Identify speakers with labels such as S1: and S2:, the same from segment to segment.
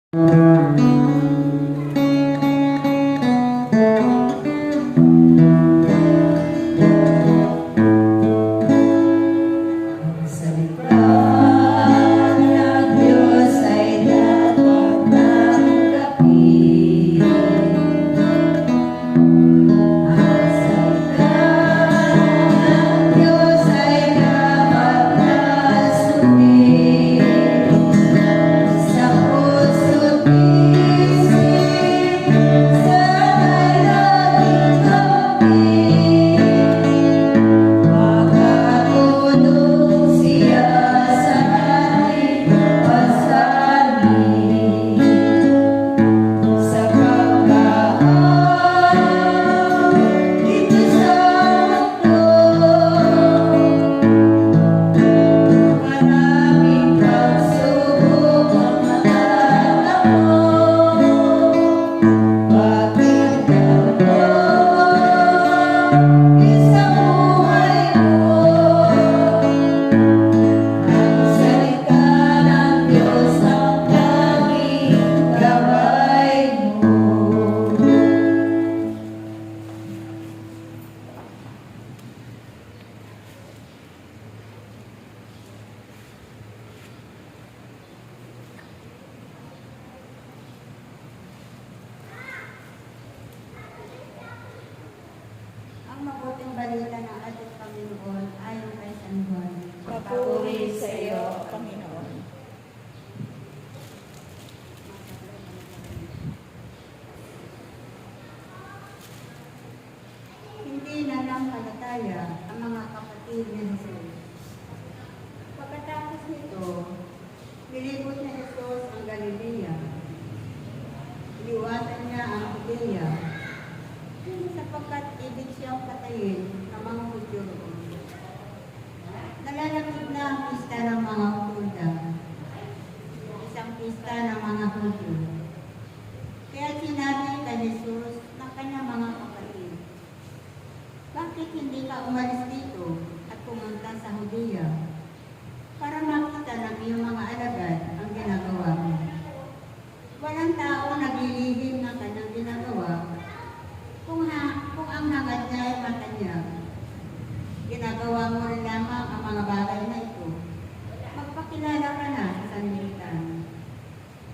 S1: Ang mabuting balita ng ating Panginoon ayon kay San Juan.
S2: Papuri sa iyo, Panginoon.
S1: Hindi nanampalataya ang mga kapatid ni Jesus. Pagkatapos nito, nilibot ni Jesus ang Galilea. Iniwasan niya ang Judea, sapagkat ibig siyang patayin ng mga Hudyo roon. Nalalapit na ang pista ng mga Huda, isang pista ng mga Hudyo. Kaya sinabi kay Jesus ng kanyang mga kapatid, bakit hindi ka umalis dito at pumunta sa Judea para makita ng iyong mga alagad ang ginagawa mo? Walang tao naglilihim ng kanyang ginagawa kung ang hangad niya ay matanyag. Ginagawa mo rin lamang ang mga bagay na ito. Magpakilala ka na sa sanlibutan.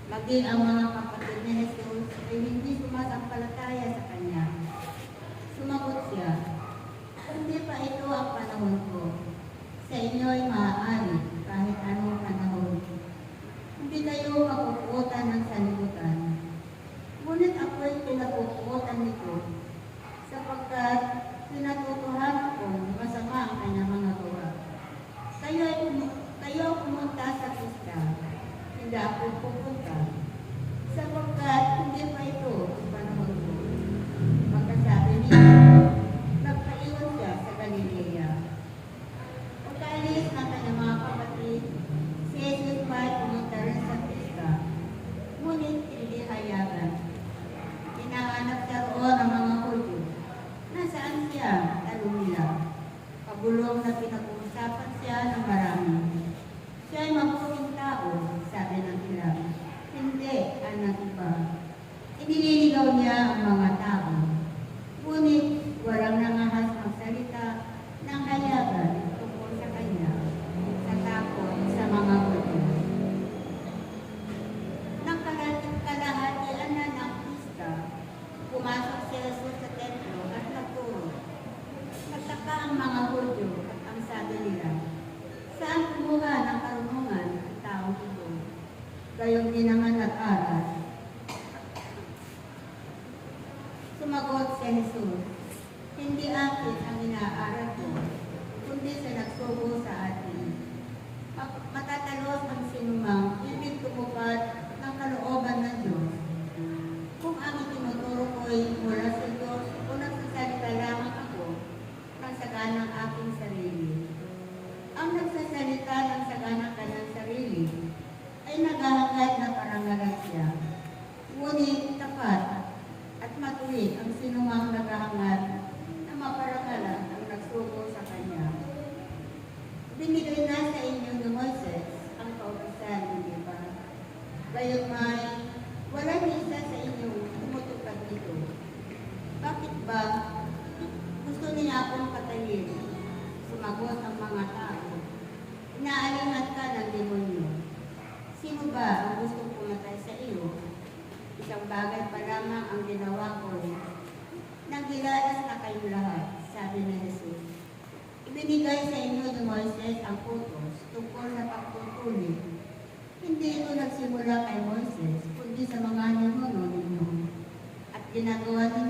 S1: Maging ang mga kapatid ni Jesus ay hindi sumasampalataya sa kanya. Sumagot siya, hindi pa ito ang panahon ko. Sa inyo ay maaari kahit anong panahon. Hindi kayo mapupuotan ng sanlibutan. Ngunit ako'y pinapupuotan nito sapagkat pinatutuhan kong masama ang kanyang mga gawa. Kayo pumunta sa pista, hindi ako pupunta, sapagkat hindi pa ito ang panahon ko. Pagkasabi niya, nagpaiwan siya sa Galilea. Pagkaalis ng kanyang mga kapatid, si Jesus pa ay pumunta rin sa pista, ngunit hindi hayagan. Hinahanap siya roon ang mga Hudyo. Nasaan siya? Tanong nila. Pagulong na pinag-uusapan siya ng marami. Siya ay mabuting tao, sabi ng ilan. Hindi, ang iba. Inililigaw niya ang mga tao. Ngunit walang nangahas magsalita ng hayagan tungkol sa kanya sa takot sa mga Hudyo. Nang kalahatian na ng pista, pumasok si Jesus sa templo at nagturo. Nagtaka ang mga Hudyo at ang sabi nila, saan kumuha ng karunungan ang taong ito? Gayong din naman nag-aral. Sumagot si Jesus, hindi akin ang inaaral ko, kundi sa nagsugo sa atin. Matatalos ang sinumang ibig tumupad ng kalooban ng Diyos. Kung ang itinuturo ko'y mula sa Diyos o nagsasalita lamang ako ng saganang aking sarili. Ang nagsasalita ng saganang kanyang sarili ay naghahangad na parangalan siya. Ngunit tapat at matuwid ang sinumang naghahangad na maparangalan ang nagsugo sa kanya. ba, gusto niya akong patayin. Sumagot ang mga tao. Inaalingat ka ng demonyo. Sino ba ang gustong pumatay sa iyo? Isang bagay pa lamang ang ginawa ko. Naghilalas na kayong lahat, sabi ni Jesus. Ibinigay sa inyo ni Moises ang utos tungkol sa pagtutuli. Hindi ito nagsimula kay Moises, kundi sa mga ninuno ninyo. At ginagawa din